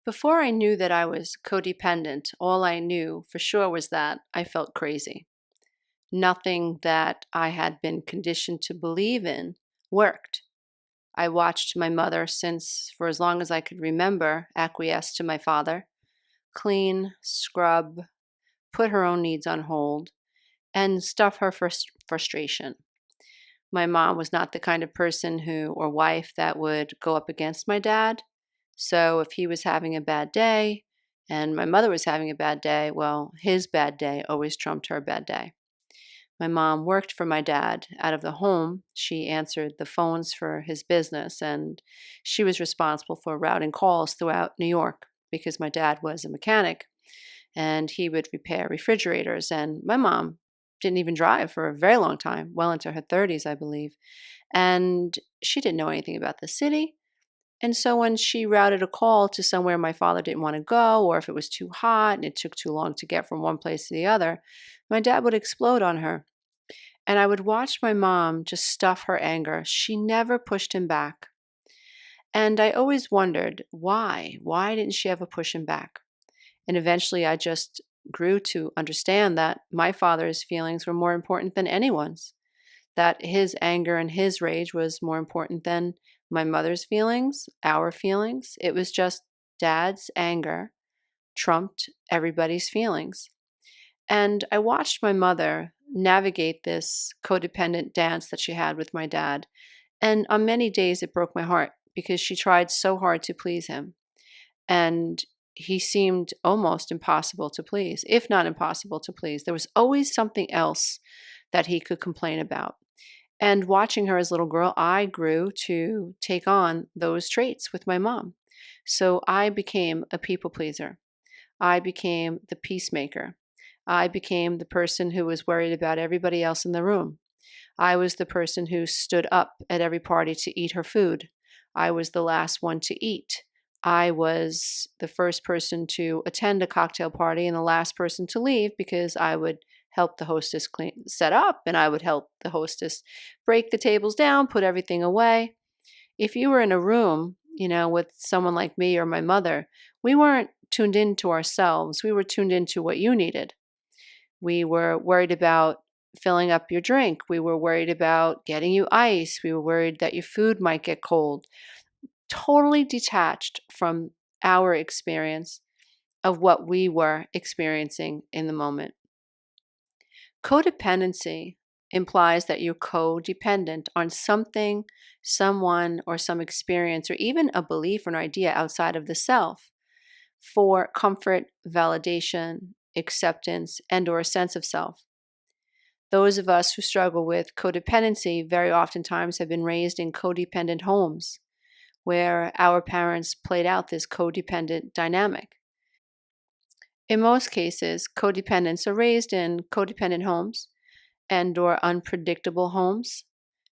Before I knew that I was codependent, all I knew for sure was that I felt crazy. Nothing that I had been conditioned to believe in worked. I watched my mother since, for as long as I could remember, acquiesce to my father, clean, scrub, put her own needs on hold, and stuff her frustration. My mom was not the kind of person or wife that would go up against my dad. So if he was having a bad day and my mother was having a bad day, well, his bad day always trumped her bad day. My mom worked for my dad out of the home. She answered the phones for his business, and she was responsible for routing calls throughout New York because my dad was a mechanic and he would repair refrigerators. And my mom didn't even drive for a very long time, well into her 30s, I believe. And she didn't know anything about the city. And so when she routed a call to somewhere my father didn't want to go, or if it was too hot and it took too long to get from one place to the other, my dad would explode on her. And I would watch my mom just stuff her anger. She never pushed him back. And I always wondered why? Why didn't she ever push him back? And eventually I just grew to understand that my father's feelings were more important than anyone's, that his anger and his rage was more important than my mother's feelings, our feelings. It was just dad's anger trumped everybody's feelings. And I watched my mother navigate this codependent dance that she had with my dad. And on many days, it broke my heart because she tried so hard to please him. And he seemed almost impossible to please, if not impossible to please. There was always something else that he could complain about. And watching her as a little girl, I grew to take on those traits with my mom. So I became a people pleaser. I became the peacemaker. I became the person who was worried about everybody else in the room. I was the person who stood up at every party to eat her food. I was the last one to eat. I was the first person to attend a cocktail party and the last person to leave because I would help the hostess set up and I would help the hostess break the tables down, put everything away. If you were in a room, with someone like me or my mother, we weren't tuned into ourselves. We were tuned into what you needed. We were worried about filling up your drink. We were worried about getting you ice. We were worried that your food might get cold. Totally detached from our experience of what we were experiencing in the moment. Codependency implies that you're codependent on something, someone, or some experience, or even a belief or an idea outside of the self for comfort, validation, acceptance, and or a sense of self. Those of us who struggle with codependency very oftentimes have been raised in codependent homes where our parents played out this codependent dynamic. In most cases, codependents are raised in codependent homes and or unpredictable homes.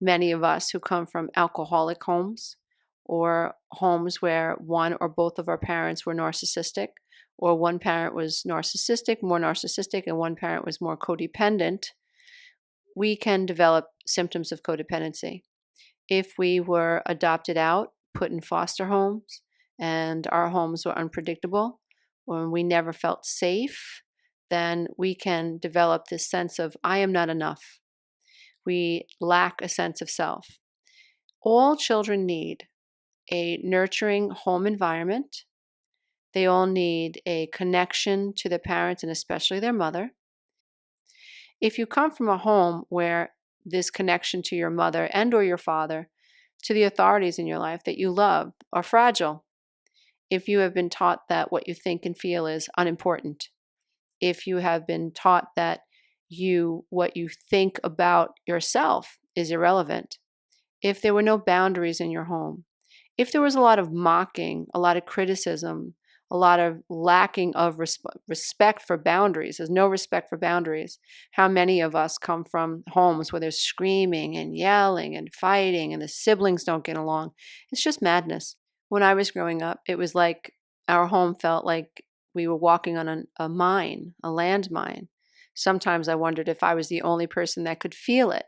Many of us who come from alcoholic homes or homes where one or both of our parents were narcissistic, or one parent was narcissistic, more narcissistic, and one parent was more codependent, we can develop symptoms of codependency. If we were adopted out, put in foster homes, and our homes were unpredictable, or we never felt safe, then we can develop this sense of, I am not enough. We lack a sense of self. All children need a nurturing home environment. They all need a connection to their parents and especially their mother. If you come from a home where this connection to your mother and or your father, to the authorities in your life that you love, are fragile, if you have been taught that what you think and feel is unimportant, if you have been taught that what you think about yourself is irrelevant, if there were no boundaries in your home, if there was a lot of mocking, a lot of criticism, a lot of lacking of respect for boundaries, there's no respect for boundaries. How many of us come from homes where there's screaming and yelling and fighting and the siblings don't get along? It's just madness. When I was growing up, it was like our home felt like we were walking on a mine, a landmine. Sometimes I wondered if I was the only person that could feel it.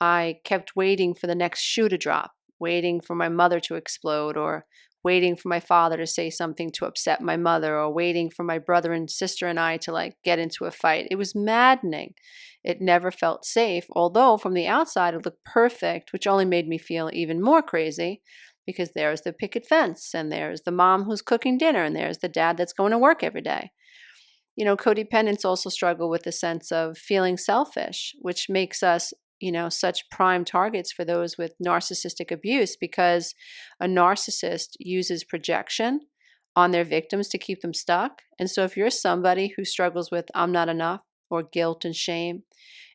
I kept waiting for the next shoe to drop, waiting for my mother to explode or waiting for my father to say something to upset my mother, or waiting for my brother and sister and I to like get into a fight. It was maddening. It never felt safe, although from the outside it looked perfect, which only made me feel even more crazy because there's the picket fence, and there's the mom who's cooking dinner, and there's the dad that's going to work every day. Codependents also struggle with the sense of feeling selfish, which makes us, such prime targets for those with narcissistic abuse, because a narcissist uses projection on their victims to keep them stuck. And so if you're somebody who struggles with I'm not enough, or guilt and shame,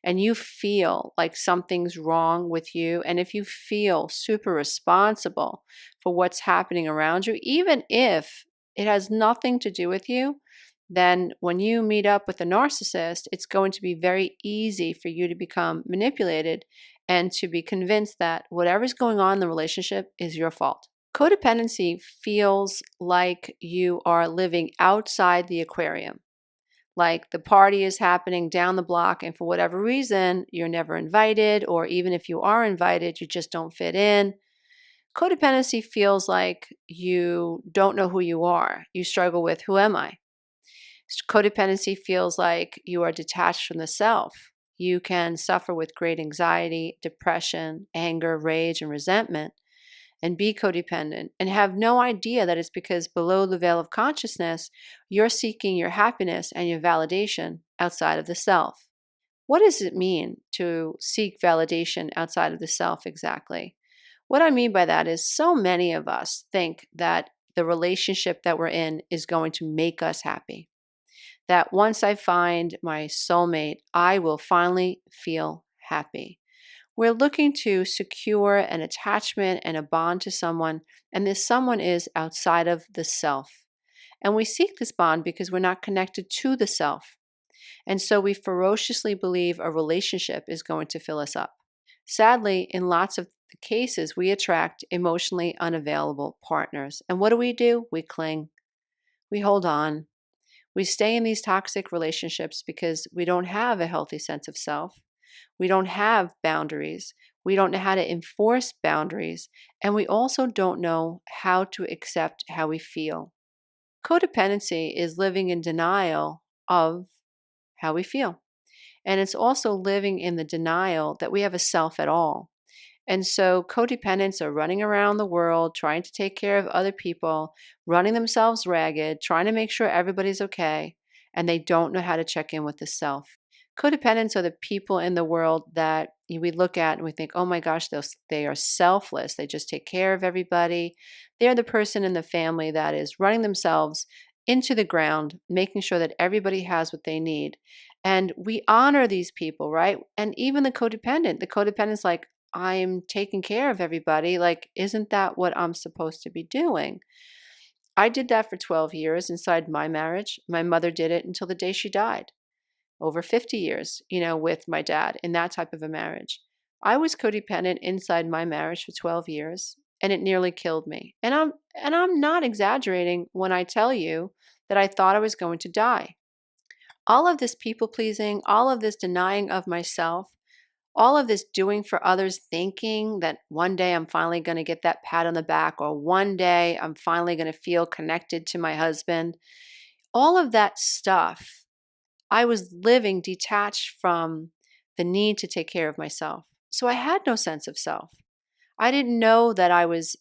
and you feel like something's wrong with you, and if you feel super responsible for what's happening around you, even if it has nothing to do with you, then when you meet up with a narcissist, it's going to be very easy for you to become manipulated and to be convinced that whatever's going on in the relationship is your fault. Codependency feels like you are living outside the aquarium. Like the party is happening down the block, and for whatever reason, you're never invited, or even if you are invited, you just don't fit in. Codependency feels like you don't know who you are. You struggle with, who am I? Codependency feels like you are detached from the self. You can suffer with great anxiety, depression, anger, rage, and resentment, and be codependent and have no idea that it's because below the veil of consciousness, you're seeking your happiness and your validation outside of the self. What does it mean to seek validation outside of the self exactly? What I mean by that is so many of us think that the relationship that we're in is going to make us happy. That once I find my soulmate, I will finally feel happy. We're looking to secure an attachment and a bond to someone, and this someone is outside of the self. And we seek this bond because we're not connected to the self. And so we ferociously believe a relationship is going to fill us up. Sadly, in lots of cases, we attract emotionally unavailable partners. And what do? We cling, we hold on. We stay in these toxic relationships because we don't have a healthy sense of self. We don't have boundaries. We don't know how to enforce boundaries. And we also don't know how to accept how we feel. Codependency is living in denial of how we feel. And it's also living in the denial that we have a self at all. And so codependents are running around the world trying to take care of other people, running themselves ragged, trying to make sure everybody's okay, and they don't know how to check in with the self. Codependents are the people in the world that we look at and we think, oh my gosh, they are selfless. They just take care of everybody. They're the person in the family that is running themselves into the ground, making sure that everybody has what they need. And we honor these people, right? And even the codependent's like, I'm taking care of everybody. Like, isn't that what I'm supposed to be doing? I did that for 12 years inside my marriage. My mother did it until the day she died. Over 50 years, with my dad in that type of a marriage. I was codependent inside my marriage for 12 years, and it nearly killed me. And I'm not exaggerating when I tell you that I thought I was going to die. All of this people pleasing, all of this denying of myself, all of this doing for others, thinking that one day I'm finally going to get that pat on the back, or one day I'm finally going to feel connected to my husband. All of that stuff, I was living detached from the need to take care of myself. So I had no sense of self. I didn't know that I was,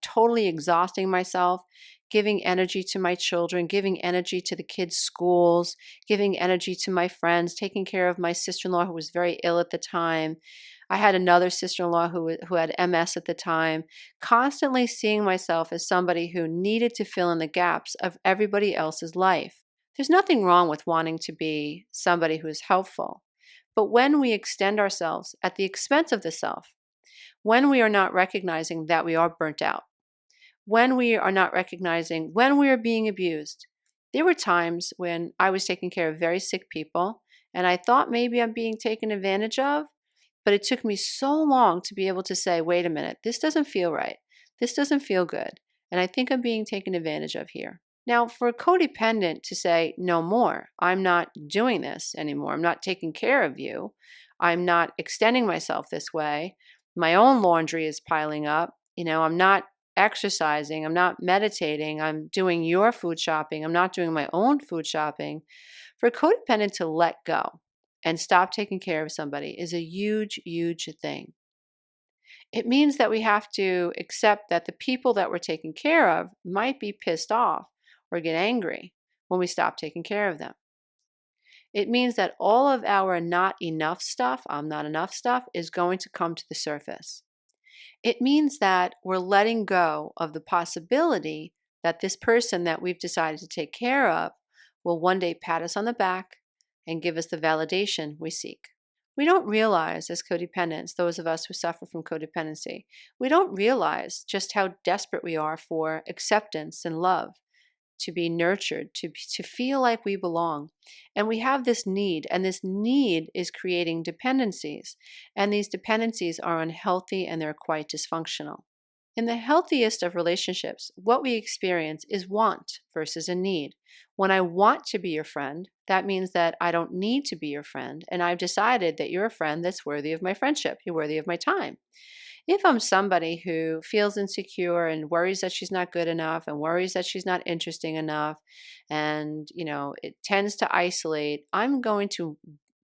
totally exhausting myself, giving energy to my children, giving energy to the kids' schools, giving energy to my friends, taking care of my sister-in-law who was very ill at the time. I had another sister-in-law who had MS at the time, constantly seeing myself as somebody who needed to fill in the gaps of everybody else's life. There's nothing wrong with wanting to be somebody who is helpful. But when we extend ourselves at the expense of the self, when we are not recognizing that we are burnt out, when we are not recognizing when we are being abused. There were times when I was taking care of very sick people and I thought maybe I'm being taken advantage of, but it took me so long to be able to say, wait a minute, this doesn't feel right. This doesn't feel good. And I think I'm being taken advantage of here. Now, for a codependent to say, no more, I'm not doing this anymore. I'm not taking care of you. I'm not extending myself this way. My own laundry is piling up. I'm not exercising, I'm not meditating, I'm doing your food shopping, I'm not doing my own food shopping. For a codependent to let go and stop taking care of somebody is a huge, huge thing. It means that we have to accept that the people that we're taking care of might be pissed off or get angry when we stop taking care of them. It means that all of our not enough stuff, I'm not enough stuff, is going to come to the surface. It means that we're letting go of the possibility that this person that we've decided to take care of will one day pat us on the back and give us the validation we seek. We don't realize, as codependents, those of us who suffer from codependency, we don't realize just how desperate we are for acceptance and love, to be nurtured, to feel like we belong. And we have this need, and this need is creating dependencies. And these dependencies are unhealthy and they're quite dysfunctional. In the healthiest of relationships, what we experience is want versus a need. When I want to be your friend, that means that I don't need to be your friend, and I've decided that you're a friend that's worthy of my friendship, you're worthy of my time. If I'm somebody who feels insecure and worries that she's not good enough and worries that she's not interesting enough, and it tends to isolate, I'm going to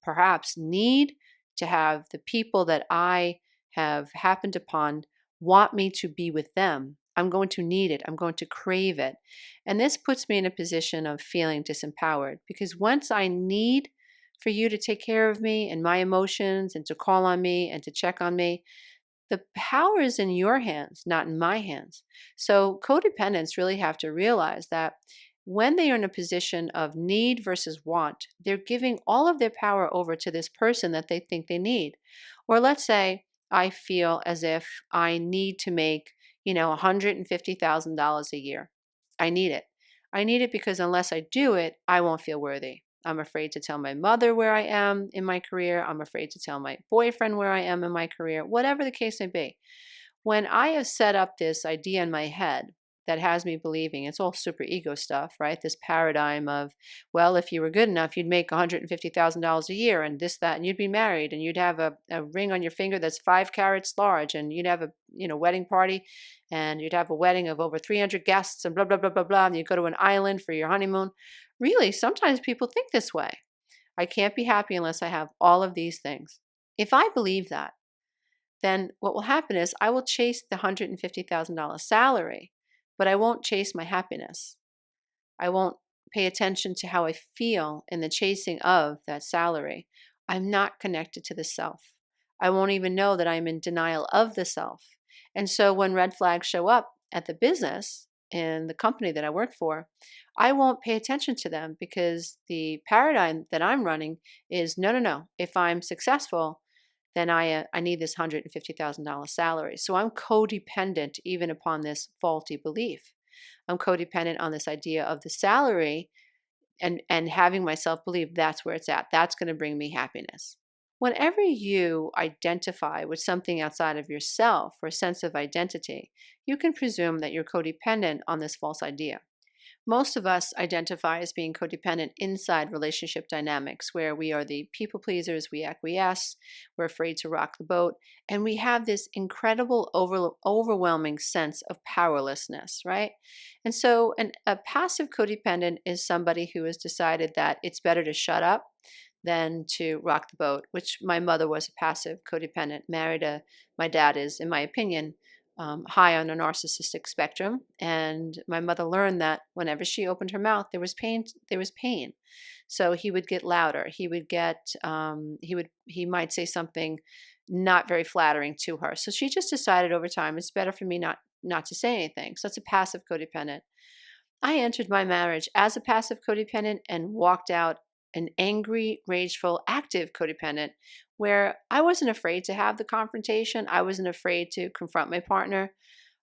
perhaps need to have the people that I have happened upon want me to be with them. I'm going to need it. I'm going to crave it. And this puts me in a position of feeling disempowered, because once I need for you to take care of me and my emotions and to call on me and to check on me, the power is in your hands, not in my hands. So codependents really have to realize that when they are in a position of need versus want, they're giving all of their power over to this person that they think they need. Or let's say I feel as if I need to make, $150,000 a year. I need it. I need it because unless I do it, I won't feel worthy. I'm afraid to tell my mother where I am in my career. I'm afraid to tell my boyfriend where I am in my career, whatever the case may be. When I have set up this idea in my head that has me believing, it's all super ego stuff, right? This paradigm of, well, if you were good enough, you'd make $150,000 a year and this, that, and you'd be married and you'd have a ring on your finger that's 5 carats large, and you'd have a wedding party, and you'd have a wedding of over 300 guests and blah, blah, blah, blah, blah. And you go to an island for your honeymoon. Really, sometimes people think this way. I can't be happy unless I have all of these things. If I believe that, then what will happen is I will chase the $150,000 salary, but I won't chase my happiness. I won't pay attention to how I feel in the chasing of that salary. I'm not connected to the self. I won't even know that I'm in denial of the self. And so when red flags show up at the business, in the company that I work for, I won't pay attention to them, because the paradigm that I'm running is no, no, no. If I'm successful, then I need this $150,000 salary. So I'm codependent even upon this faulty belief. I'm codependent on this idea of the salary, and having myself believe that's where it's at. That's going to bring me happiness. Whenever you identify with something outside of yourself or a sense of identity, you can presume that you're codependent on this false idea. Most of us identify as being codependent inside relationship dynamics, where we are the people pleasers, we acquiesce, we're afraid to rock the boat, and we have this incredible, overwhelming sense of powerlessness, right? And so a passive codependent is somebody who has decided that it's better to shut up than to rock the boat, which my mother was a passive codependent, married my dad is, in my opinion, high on the narcissistic spectrum. And my mother learned that whenever she opened her mouth, there was pain. There was pain. So he would get louder. He might say something not very flattering to her. So she just decided over time, it's better for me not to say anything. So it's a passive codependent. I entered my marriage as a passive codependent and walked out an angry, rageful, active codependent, where I wasn't afraid to have the confrontation. I wasn't afraid to confront my partner.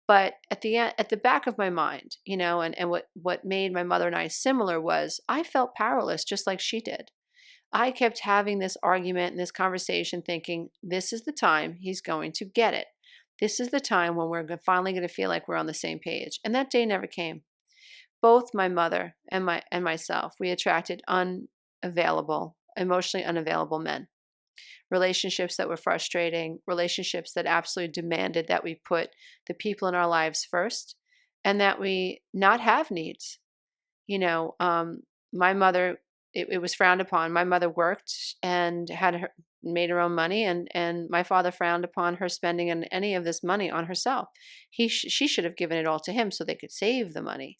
But at the end, at the back of my mind, and what made my mother and I similar was I felt powerless just like she did. I kept having this argument and this conversation thinking, this is the time he's going to get it. This is the time when we're finally going to feel like we're on the same page. And that day never came. Both my mother and myself, we attracted unavailable, emotionally unavailable men. relationships that were frustrating, relationships that absolutely demanded that we put the people in our lives first and that we not have needs. You know, my mother, it was frowned upon. My mother worked and made her own money, and my father frowned upon her spending any of this money on herself. She should have given it all to him so they could save the money.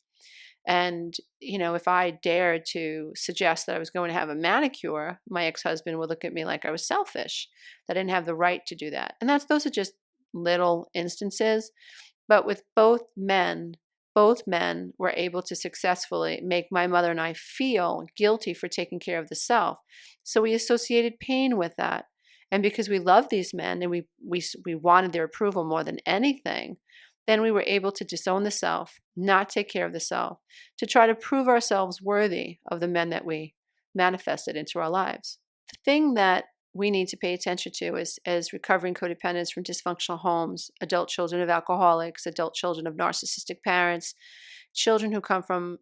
And, if I dared to suggest that I was going to have a manicure, my ex-husband would look at me like I was selfish, that I didn't have the right to do that. And those are just little instances. But with both men were able to successfully make my mother and I feel guilty for taking care of the self. So we associated pain with that. And because we loved these men and we wanted their approval more than anything, then we were able to disown the self, not take care of the self, to try to prove ourselves worthy of the men that we manifested into our lives. The thing that we need to pay attention to as recovering codependents from dysfunctional homes, adult children of alcoholics, adult children of narcissistic parents, children who come from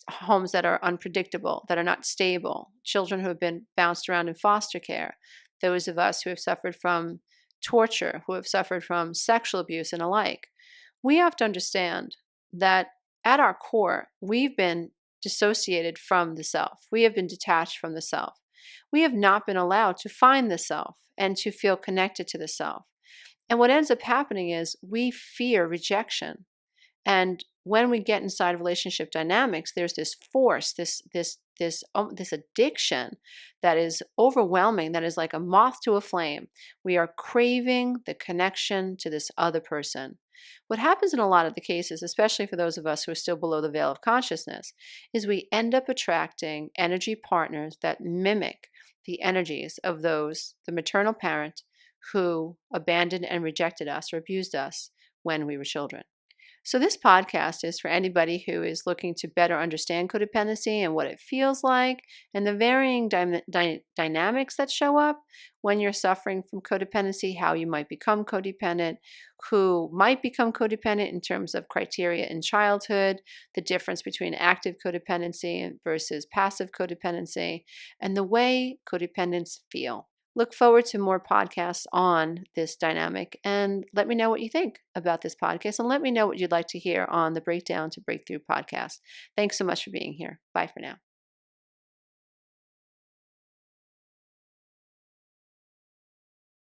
homes that are unpredictable, that are not stable, children who have been bounced around in foster care, those of us who have suffered from torture, who have suffered from sexual abuse and alike. We have to understand that at our core, we've been dissociated from the self. We have been detached from the self. We have not been allowed to find the self and to feel connected to the self. And what ends up happening is we fear rejection. And when we get inside relationship dynamics, there's this force, this addiction that is overwhelming, that is like a moth to a flame. We are craving the connection to this other person. What happens in a lot of the cases, especially for those of us who are still below the veil of consciousness, is we end up attracting energy partners that mimic the energies of the maternal parent who abandoned and rejected us or abused us when we were children. So, this podcast is for anybody who is looking to better understand codependency and what it feels like, and the varying dynamics that show up when you're suffering from codependency, how you might become codependent, who might become codependent in terms of criteria in childhood, the difference between active codependency versus passive codependency, and the way codependents feel. Look forward to more podcasts on this dynamic, and let me know what you think about this podcast, and let me know what you'd like to hear on the Breakdown to Breakthrough podcast. Thanks so much for being here. Bye for now.